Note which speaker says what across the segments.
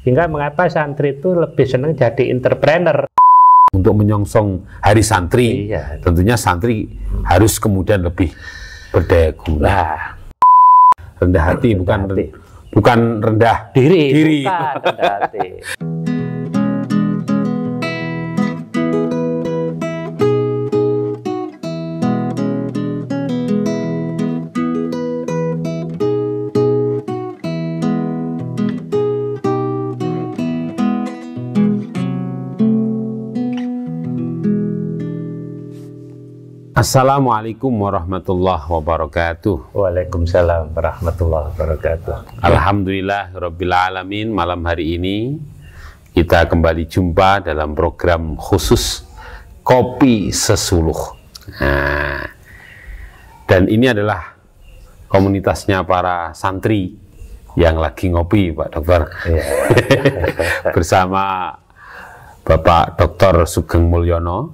Speaker 1: Sehingga mengapa santri itu lebih senang jadi entrepreneur.
Speaker 2: Untuk menyongsong Hari Santri,
Speaker 1: Iya.
Speaker 2: tentunya santri harus kemudian lebih berdaya guna.
Speaker 1: Nah,
Speaker 2: Rendah hati, bukan rendah
Speaker 1: diri. Bukan rendah hati.
Speaker 2: Assalamualaikum warahmatullahi wabarakatuh.
Speaker 1: Waalaikumsalam warahmatullahi wabarakatuh.
Speaker 2: Alhamdulillah Rabbil Alamin. Malam hari ini kita kembali jumpa dalam program khusus Kopi Sesuluh. Nah, dan ini adalah komunitasnya para santri yang lagi ngopi, Pak Dokter.
Speaker 1: Ya.
Speaker 2: Bersama Bapak Dr. Sugeng Mulyono,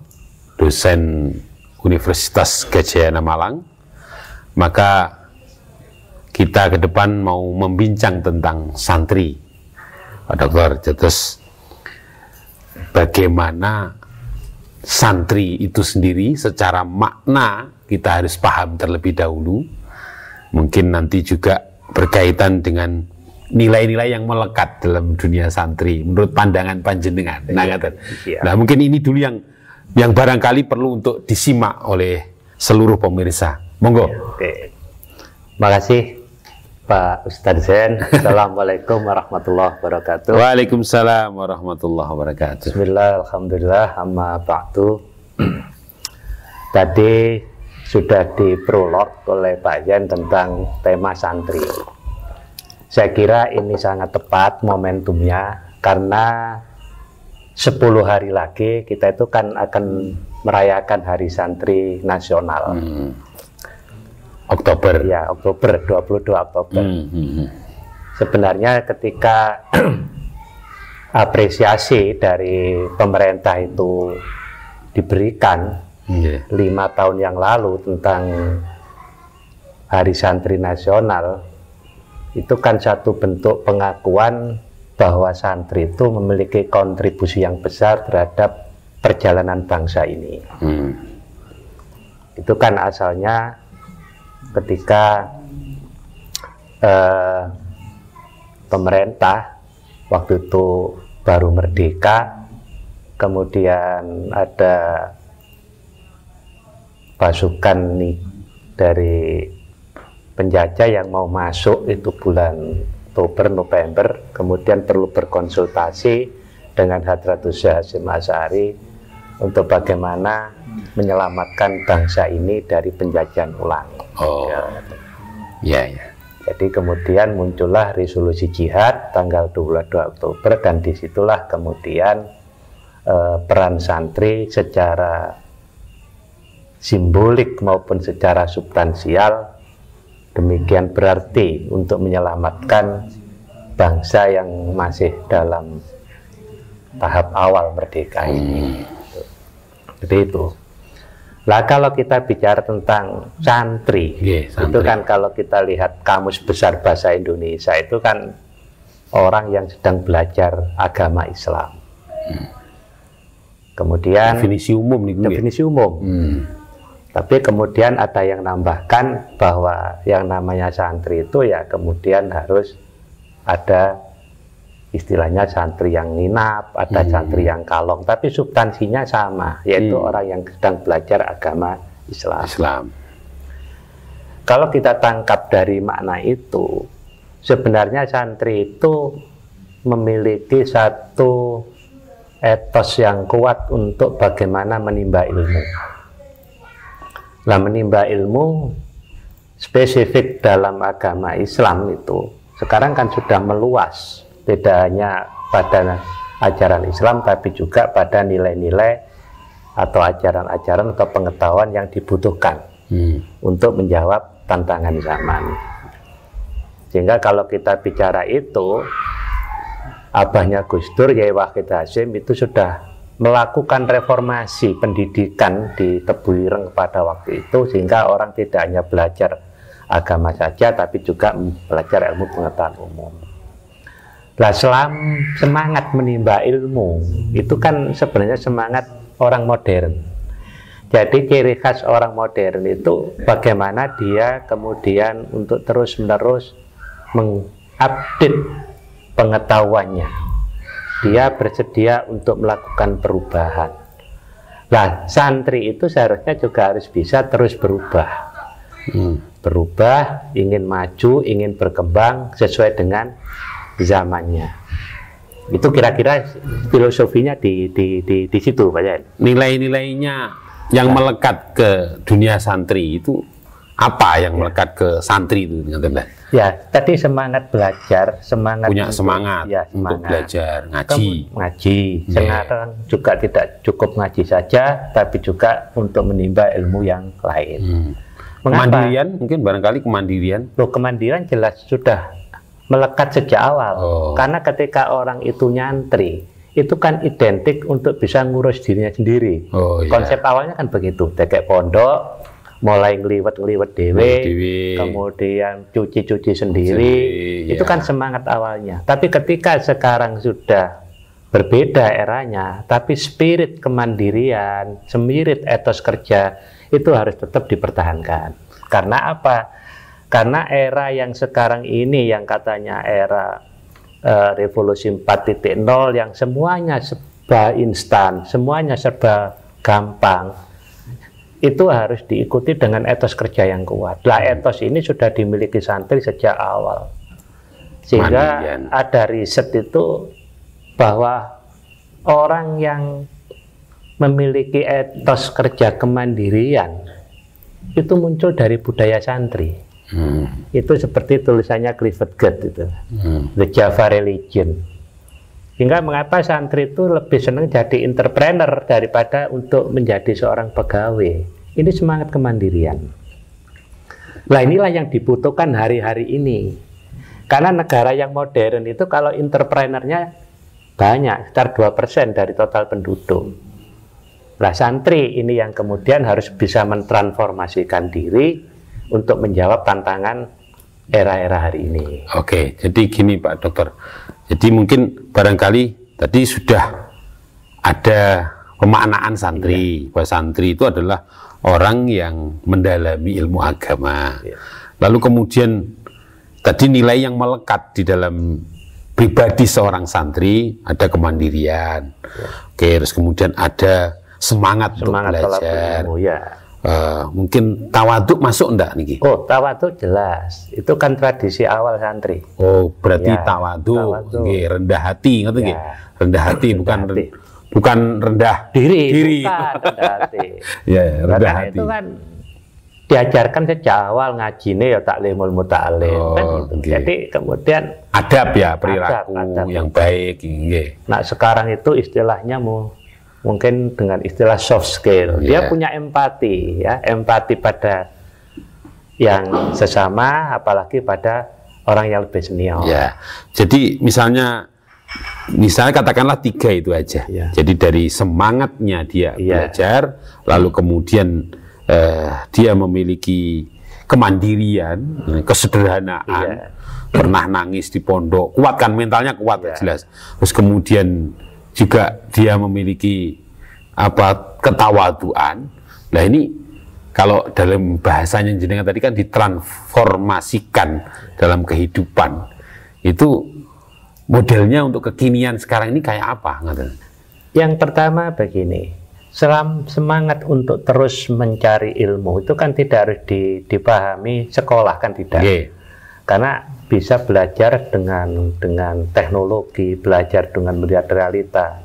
Speaker 2: dosen Universitas Gadjah Malang. Maka kita ke depan mau membincang tentang santri, Pak Dokter. Terus bagaimana santri itu sendiri secara makna kita harus paham terlebih dahulu. Mungkin nanti juga berkaitan dengan nilai-nilai yang melekat dalam dunia santri menurut pandangan panjenengan. Nah, mungkin ini dulu yang barangkali perlu untuk disimak oleh seluruh pemirsa. Monggo.
Speaker 1: Oke. Makasih Pak Ustadz Zain. Assalamualaikum warahmatullahi wabarakatuh.
Speaker 2: Waalaikumsalam warahmatullahi wabarakatuh.
Speaker 1: Bismillah, alhamdulillah, amma ba'du. Tadi sudah diprolog oleh Pak Zain tentang tema santri. Saya kira ini sangat tepat momentumnya karena 10 hari lagi kita itu kan akan merayakan Hari Santri Nasional.
Speaker 2: Oktober.
Speaker 1: Ya, Oktober, 22 Oktober. Sebenarnya ketika apresiasi dari pemerintah itu diberikan 5 tahun yang lalu tentang Hari Santri Nasional, itu kan satu bentuk pengakuan bahwa santri itu memiliki kontribusi yang besar terhadap perjalanan bangsa ini. Itu kan asalnya ketika pemerintah waktu itu baru merdeka, kemudian ada pasukan nih dari penjajah yang mau masuk itu bulan Oktober, November, kemudian perlu berkonsultasi dengan Hadratus Hasyim Asy'ari untuk bagaimana menyelamatkan bangsa ini dari penjajahan ulang.
Speaker 2: Ya.
Speaker 1: Jadi kemudian muncullah resolusi jihad tanggal 22 Oktober dan disitulah kemudian peran santri secara simbolik maupun secara substansial demikian berarti untuk menyelamatkan bangsa yang masih dalam tahap awal merdeka ini. Jadi itu. Lah kalau kita bicara tentang santri, itu kan kalau kita lihat kamus besar bahasa Indonesia itu kan orang yang sedang belajar agama Islam. Kemudian
Speaker 2: definisi umum nih,
Speaker 1: definisi umum. Tapi kemudian ada yang nambahkan bahwa yang namanya santri itu ya kemudian harus ada istilahnya santri yang nginap, ada santri yang kalong, tapi substansinya sama, yaitu orang yang sedang belajar agama Islam. Kalau kita tangkap dari makna itu, sebenarnya santri itu memiliki satu etos yang kuat untuk bagaimana menimba ilmu. Nah, menimba ilmu spesifik dalam agama Islam itu sekarang kan sudah meluas, tidak hanya pada ajaran Islam tapi juga pada nilai-nilai atau ajaran-ajaran atau pengetahuan yang dibutuhkan untuk menjawab tantangan zaman. Sehingga kalau kita bicara itu, abahnya Gus Dur, Yai Wahid Hasyim itu sudah melakukan reformasi pendidikan di Tebuireng pada waktu itu, sehingga orang tidak hanya belajar agama saja tapi juga belajar ilmu pengetahuan umum. Lah semangat menimba ilmu itu kan sebenarnya semangat orang modern. Jadi ciri khas orang modern itu bagaimana dia kemudian untuk terus-menerus mengupdate pengetahuannya. Dia bersedia untuk melakukan perubahan. Nah, santri itu seharusnya juga harus bisa terus berubah. Berubah, ingin maju, ingin berkembang sesuai dengan zamannya. Itu kira-kira filosofinya di situ, Pak Yain.
Speaker 2: Nilai-nilainya yang melekat ke dunia santri itu apa yang melekat ke santri itu?
Speaker 1: Ya, tadi semangat belajar, semangat
Speaker 2: punya semangat,
Speaker 1: ya,
Speaker 2: untuk belajar, ngaji.
Speaker 1: Ngaji. Sekarang juga tidak cukup ngaji saja, tapi juga untuk menimba ilmu yang lain.
Speaker 2: Kemandirian, mungkin barangkali kemandirian.
Speaker 1: Loh, kemandirian jelas sudah melekat sejak awal. Karena ketika orang itu nyantri, itu kan identik untuk bisa ngurus dirinya sendiri. Konsep awalnya kan begitu, tekek pondok, mulai ngeliwet-ngeliwet dewe, kemudian cuci-cuci sendiri, itu kan semangat awalnya. Tapi ketika sekarang sudah berbeda eranya, tapi spirit kemandirian, spirit etos kerja, itu harus tetap dipertahankan. Karena apa? Karena era yang sekarang ini, yang katanya era revolusi 4.0 yang semuanya serba instan, semuanya serba gampang, itu harus diikuti dengan etos kerja yang kuat. Lah, etos ini sudah dimiliki santri sejak awal, sehingga ada riset itu bahwa orang yang memiliki etos kerja kemandirian itu muncul dari budaya santri. Itu seperti tulisannya Clifford Geertz itu, The Java Religion. Hingga mengapa santri itu lebih senang jadi entrepreneur daripada untuk menjadi seorang pegawai. Ini semangat kemandirian. Nah, inilah yang dibutuhkan hari-hari ini. Karena negara yang modern itu kalau entrepreneurnya banyak, sekitar 2% dari total penduduk. Nah, santri ini yang kemudian harus bisa mentransformasikan diri untuk menjawab tantangan era-era hari ini.
Speaker 2: Oke, jadi gini Pak Dokter. Jadi mungkin barangkali tadi sudah ada pemaknaan santri, bahwa santri itu adalah orang yang mendalami ilmu agama. Lalu kemudian tadi nilai yang melekat di dalam pribadi seorang santri ada kemandirian. Oke, terus kemudian ada semangat untuk belajar. Mungkin tawaduk masuk enggak nih?
Speaker 1: Oh, tawaduk jelas. Itu kan tradisi awal santri.
Speaker 2: Oh, berarti tawaduk, rendah hati, ngerti nggih? Rendah hati, bukan rendah diri.
Speaker 1: Bukan rendah hati.
Speaker 2: Rendah hati.
Speaker 1: Itu kan diajarkan sejak awal ngajine ya taklimul muta'alim, kan gitu. Jadi kemudian
Speaker 2: adab ya, perilaku adab yang baik.
Speaker 1: Nah, sekarang itu istilahnya mungkin dengan istilah soft skill, dia punya empati, ya, empati pada yang sesama, apalagi pada orang yang lebih senior.
Speaker 2: Ya, jadi misalnya katakanlah 3 itu aja. Jadi dari semangatnya dia belajar, lalu kemudian dia memiliki kemandirian, kesederhanaan, pernah nangis di pondok, kuatkan mentalnya kuat, jelas. Terus kemudian juga dia memiliki ketawaduan. Nah, ini kalau dalam bahasanya jenengan tadi kan ditransformasikan dalam kehidupan. Itu modelnya untuk kekinian sekarang ini kayak apa?
Speaker 1: Yang pertama begini, semangat untuk terus mencari ilmu itu kan tidak harus dipahami sekolah, kan tidak. Karena bisa belajar dengan teknologi, belajar dengan melihat realita,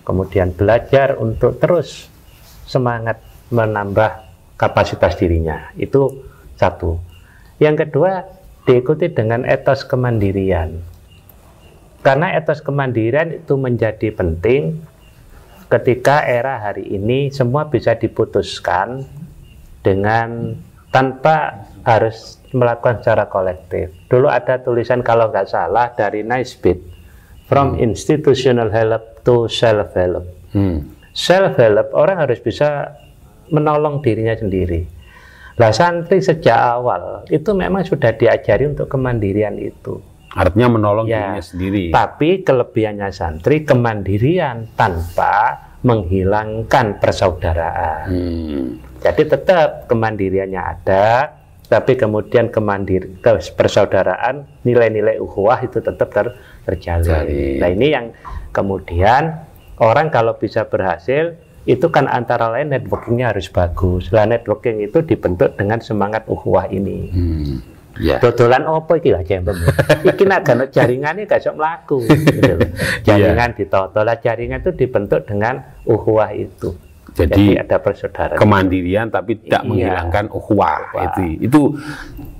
Speaker 1: kemudian belajar untuk terus semangat menambah kapasitas dirinya. Itu satu. Yang kedua, diikuti dengan etos kemandirian. Karena etos kemandirian itu menjadi penting ketika era hari ini semua bisa diputuskan dengan tanpa harus melakukan secara kolektif. Dulu ada tulisan kalau nggak salah dari Naisbitt, from institutional help to self-help. Self-help, orang harus bisa menolong dirinya sendiri. Lah, santri sejak awal itu memang sudah diajari untuk kemandirian itu.
Speaker 2: Artinya menolong
Speaker 1: Ya,
Speaker 2: dirinya sendiri.
Speaker 1: tapi kelebihannya santri kemandirian tanpa menghilangkan persaudaraan. Jadi tetap kemandiriannya ada, tapi kemudian persaudaraan, nilai-nilai ukhuwah itu tetap terjalin. Nah ini yang kemudian orang kalau bisa berhasil, itu kan antara lain networkingnya harus bagus. Nah networking itu dibentuk dengan semangat ukhuwah ini. Dodolan opo iki lah jembem. Iki nek gak jaringannya gak sok mlaku. Gitu loh. Jaringan ditotol, jaringan itu dibentuk dengan ukhuwah itu.
Speaker 2: Jadi
Speaker 1: ada persaudaraan.
Speaker 2: Kemandirian tapi tidak menghilangkan ukhuwah. Itu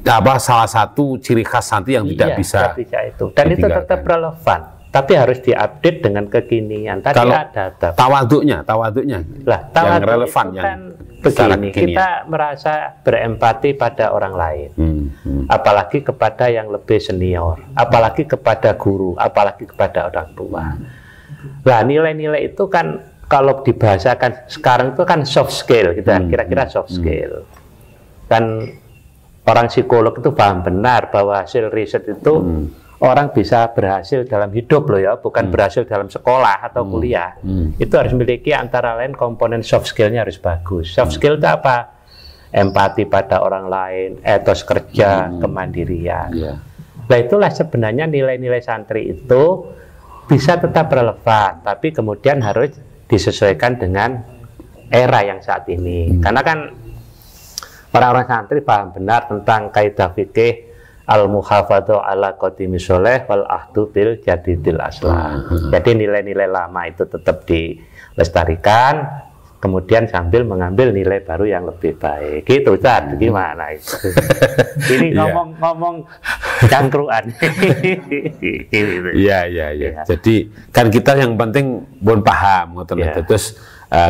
Speaker 2: apa salah satu ciri khas santri yang tidak bisa
Speaker 1: itu. Dan itu tetap relevan, tapi harus diupdate dengan kekinian. Tadi
Speaker 2: kalau
Speaker 1: ada
Speaker 2: tawaduknya
Speaker 1: lah,
Speaker 2: yang relevan
Speaker 1: itu
Speaker 2: yang
Speaker 1: kan begini, kita merasa berempati pada orang lain, apalagi kepada yang lebih senior, apalagi kepada guru, apalagi kepada orang tua. Nah nilai-nilai itu kan kalau dibahasakan sekarang itu kan soft skill, gitu kan, kira-kira soft skill. Kan orang psikolog itu paham benar bahwa hasil riset itu orang bisa berhasil dalam hidup loh ya, bukan berhasil dalam sekolah atau kuliah. Itu harus memiliki antara lain komponen soft skillnya harus bagus. Soft skill itu apa? Empati pada orang lain, etos kerja, kemandirian. Nah itulah sebenarnya nilai-nilai santri itu bisa tetap relevan, tapi kemudian harus disesuaikan dengan era yang saat ini. Karena kan orang-orang santri paham benar tentang kaidah fikih al-muhafadzah ala qadimi sholeh wal ahdu bil jadidil aslah. Jadi nilai-nilai lama itu tetap dilestarikan, kemudian sambil mengambil nilai baru yang lebih baik. Gitu, Ustaz. Gimana itu? Ini ngomong cangkruan.
Speaker 2: Iya. Jadi kan kita yang penting pun paham, terus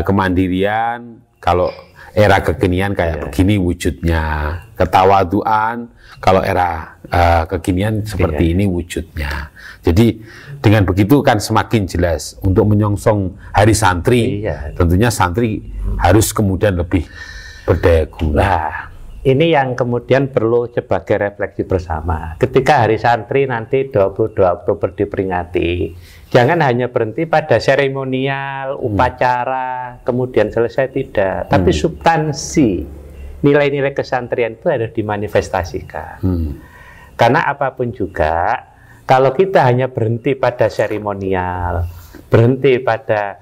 Speaker 2: kemandirian kalau era kekinian kayak begini wujudnya, ketawaduan kalau era kekinian seperti ini wujudnya. Jadi dengan begitu kan semakin jelas untuk menyongsong hari santri. Tentunya santri harus kemudian lebih berdaya guna.
Speaker 1: Nah, ini yang kemudian perlu sebagai refleksi bersama. Ketika hari santri nanti 22 Oktober diperingati, jangan hanya berhenti pada seremonial, upacara, kemudian selesai, tidak. Tapi substansi, nilai-nilai kesantrian itu harus dimanifestasikan. Karena apapun juga, kalau kita hanya berhenti pada seremonial, berhenti pada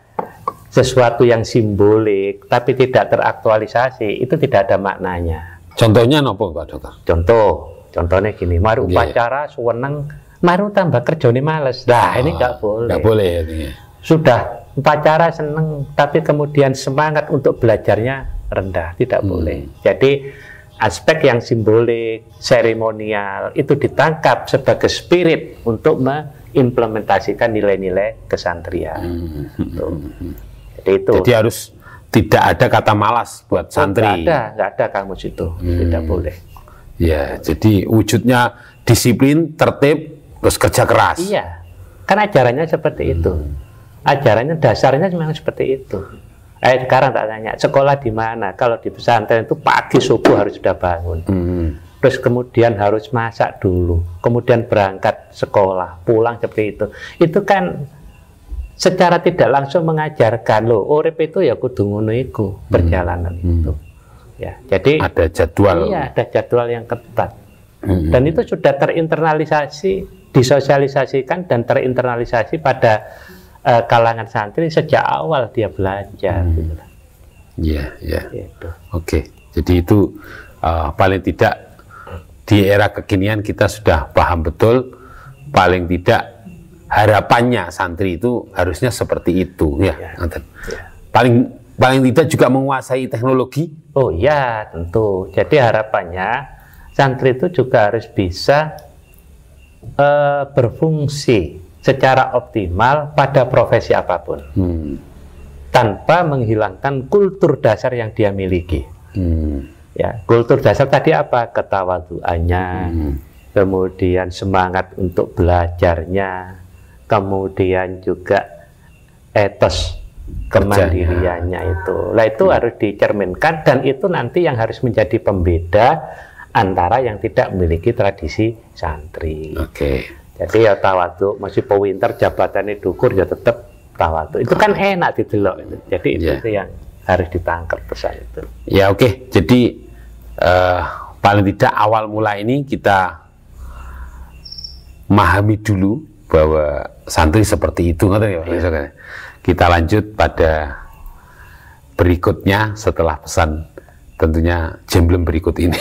Speaker 1: sesuatu yang simbolik, tapi tidak teraktualisasi, itu tidak ada maknanya.
Speaker 2: Contohnya apa, Pak Dokter?
Speaker 1: Contohnya gini, mari upacara, seneng, mari tambah kerjanya males. Nah, ini nggak boleh.
Speaker 2: Nggak boleh.
Speaker 1: Sudah upacara seneng, tapi kemudian semangat untuk belajarnya rendah, tidak boleh. Jadi aspek yang simbolik, seremonial itu ditangkap sebagai spirit untuk mengimplementasikan nilai-nilai kesantrian. Jadi itu.
Speaker 2: Jadi harus tidak ada kata malas buat santri.
Speaker 1: Nggak ada kamus itu, tidak boleh.
Speaker 2: Ya, jadi wujudnya disiplin, tertib, terus kerja keras.
Speaker 1: Iya, kan ajarannya seperti itu. Ajarannya dasarnya memang seperti itu. Sekarang tak tanya, sekolah di mana? Kalau di pesantren itu pagi subuh harus sudah bangun. Terus kemudian harus masak dulu, kemudian berangkat sekolah, pulang seperti itu. Itu kan secara tidak langsung mengajarkan loh, urip itu ya kudu ngono iku, perjalanan itu. Ya, jadi
Speaker 2: ada jadwal.
Speaker 1: Iya, ada jadwal yang ketat. Dan itu sudah terinternalisasi, disosialisasikan dan terinternalisasi pada kalangan santri sejak awal dia belajar.
Speaker 2: Iya. Gitu. Oke, jadi itu paling tidak di era kekinian kita sudah paham betul, paling tidak harapannya santri itu harusnya seperti itu, ya. Paling tidak juga menguasai teknologi.
Speaker 1: Oh ya, tentu. Jadi harapannya santri itu juga harus bisa berfungsi secara optimal pada profesi apapun, tanpa menghilangkan kultur dasar yang dia miliki. Ya, kultur dasar tadi apa? Ketawaduannya, kemudian semangat untuk belajarnya, kemudian juga etos kemandiriannya itu. Nah itu harus dicerminkan, dan itu nanti yang harus menjadi pembeda antara yang tidak memiliki tradisi santri. Jadi ya tawadu, masih pewinter jabatannya dukur ya tetap tawadu. Itu kan enak didelok itu. Jadi itu yang harus ditangkap pesan itu.
Speaker 2: Ya oke. Jadi paling tidak awal mula ini kita memahami dulu bahwa santri seperti itu, ya. Kita lanjut pada berikutnya setelah pesan tentunya jemblem berikut ini.